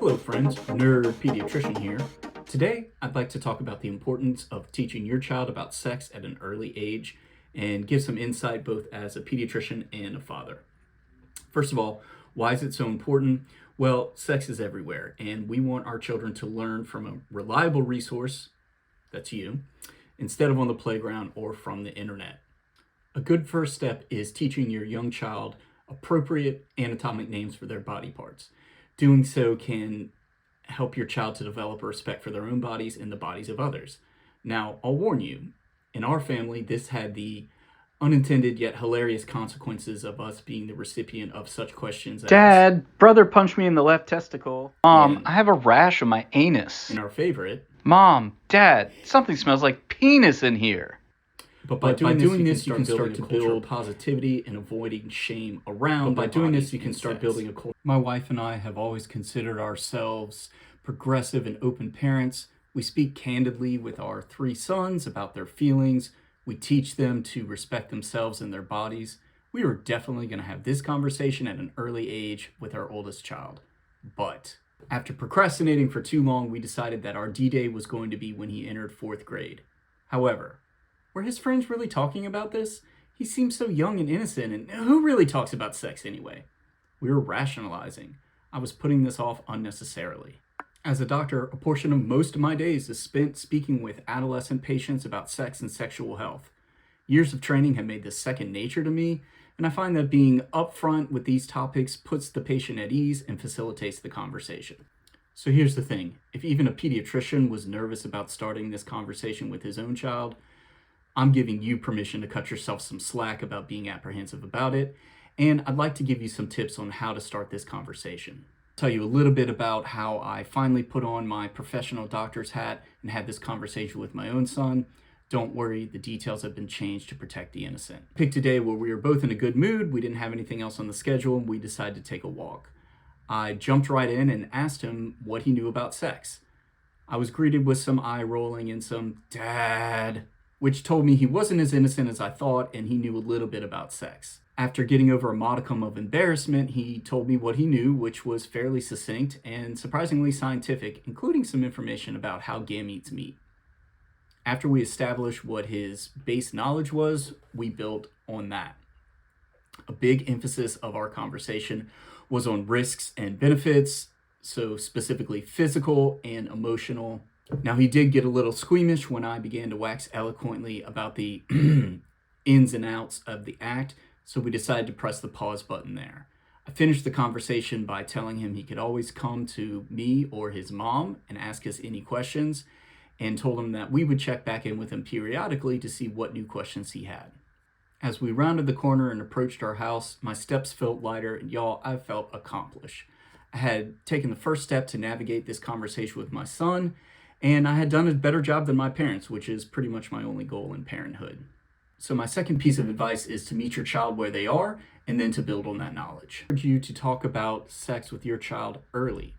Hello friends, Nerd Pediatrician here. Today, I'd like to talk about the importance of teaching your child about sex at an early age and give some insight both as a pediatrician and a father. First of all, why is it so important? Well, sex is everywhere, and we want our children to learn from a reliable resource, that's you, instead of on the playground or from the internet. A good first step is teaching your young child appropriate anatomic names for their body parts. Doing so can help your child to develop a respect for their own bodies and the bodies of others. Now, I'll warn you, in our family, this had the unintended yet hilarious consequences of us being the recipient of such questions as, Dad, brother punched me in the left testicle. Mom, And- I have a rash on my anus. in our favorite, Mom, Dad, something smells like penis in here. But by doing this, you can start to build positivity and avoiding shame around. But by doing this, you can start building a culture. My wife and I have always considered ourselves progressive and open parents. We speak candidly with our 3 sons about their feelings. We teach them to respect themselves and their bodies. We are definitely going to have this conversation at an early age with our oldest child. But after procrastinating for too long, we decided that our D-Day was going to be when he entered 4th grade. However, were his friends really talking about this? He seems so young and innocent, and who really talks about sex anyway? We were rationalizing. I was putting this off unnecessarily. As a doctor, a portion of most of my days is spent speaking with adolescent patients about sex and sexual health. Years of training have made this second nature to me, and I find that being upfront with these topics puts the patient at ease and facilitates the conversation. So here's the thing. If even a pediatrician was nervous about starting this conversation with his own child, I'm giving you permission to cut yourself some slack about being apprehensive about it, and I'd like to give you some tips on how to start this conversation. I'll tell you a little bit about how I finally put on my professional doctor's hat and had this conversation with my own son. Don't worry, the details have been changed to protect the innocent. Picked a day where we were both in a good mood, we didn't have anything else on the schedule, and we decided to take a walk. I jumped right in and asked him what he knew about sex. I was greeted with some eye rolling and some "Dad," which told me he wasn't as innocent as I thought and he knew a little bit about sex. After getting over a modicum of embarrassment, he told me what he knew, which was fairly succinct and surprisingly scientific, including some information about how gametes meet. After we established what his base knowledge was, we built on that. A big emphasis of our conversation was on risks and benefits, so specifically physical and emotional. Now, he did get a little squeamish when I began to wax eloquently about the ins and outs of the act, so we decided to press the pause button there. I finished the conversation by telling him he could always come to me or his mom and ask us any questions, and told him that we would check back in with him periodically to see what new questions he had. As we rounded the corner and approached our house, my steps felt lighter, and y'all, I felt accomplished. I had taken the first step to navigate this conversation with my son, and I had done a better job than my parents, which is pretty much my only goal in parenthood. So my second piece of advice is to meet your child where they are and then to build on that knowledge. I urge you to talk about sex with your child early.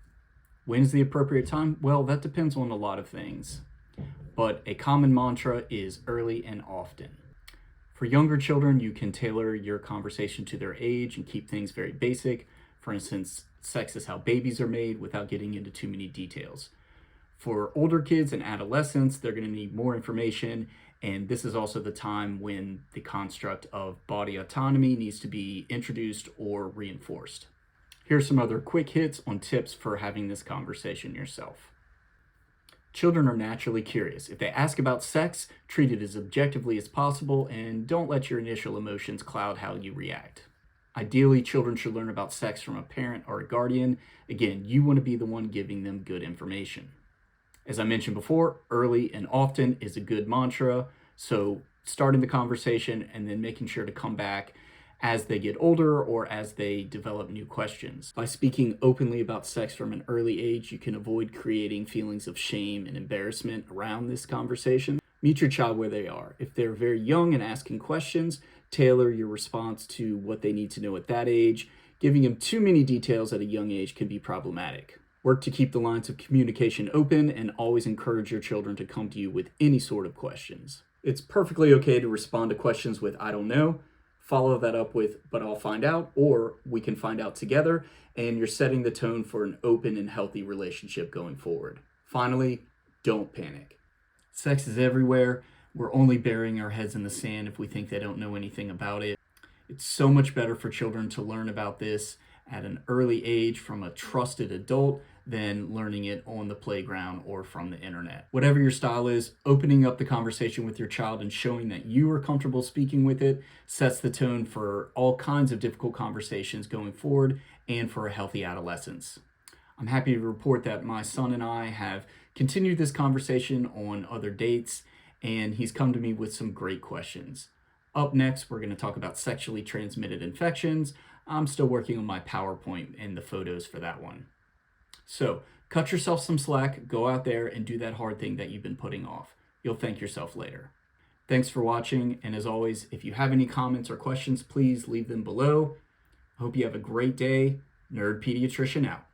When's the appropriate time? Well, that depends on a lot of things. But a common mantra is early and often. For younger children, you can tailor your conversation to their age and keep things very basic. For instance, sex is how babies are made without getting into too many details. For older kids and adolescents, they're going to need more information, and this is also the time when the construct of body autonomy needs to be introduced or reinforced. Here's some other quick hits on tips for having this conversation yourself. Children are naturally curious. If they ask about sex, treat it as objectively as possible, and don't let your initial emotions cloud how you react. Ideally, children should learn about sex from a parent or a guardian. Again, you want to be the one giving them good information. As I mentioned before, early and often is a good mantra, so starting the conversation and then making sure to come back as they get older or as they develop new questions. By speaking openly about sex from an early age, you can avoid creating feelings of shame and embarrassment around this conversation. Meet your child where they are. If they're very young and asking questions, tailor your response to what they need to know at that age. Giving them too many details at a young age can be problematic. Work to keep the lines of communication open and always encourage your children to come to you with any sort of questions. It's perfectly okay to respond to questions with "I don't know." follow that up with, but I'll find out, or we can find out together, and you're setting the tone for an open and healthy relationship going forward. Finally, don't panic. Sex is everywhere. We're only burying our heads in the sand if we think they don't know anything about it. It's so much better for children to learn about this at an early age from a trusted adult than learning it on the playground or from the internet. Whatever your style is, opening up the conversation with your child and showing that you are comfortable speaking with it sets the tone for all kinds of difficult conversations going forward and for a healthy adolescence. I'm happy to report that my son and I have continued this conversation on other dates, and he's come to me with some great questions. Up next, we're going to talk about sexually transmitted infections. I'm still working on my PowerPoint and the photos for that one. So, cut yourself some slack, go out there and do that hard thing that you've been putting off. You'll thank yourself later. Thanks for watching, and as always, if you have any comments or questions, please leave them below. I hope you have a great day. Nerd Pediatrician out.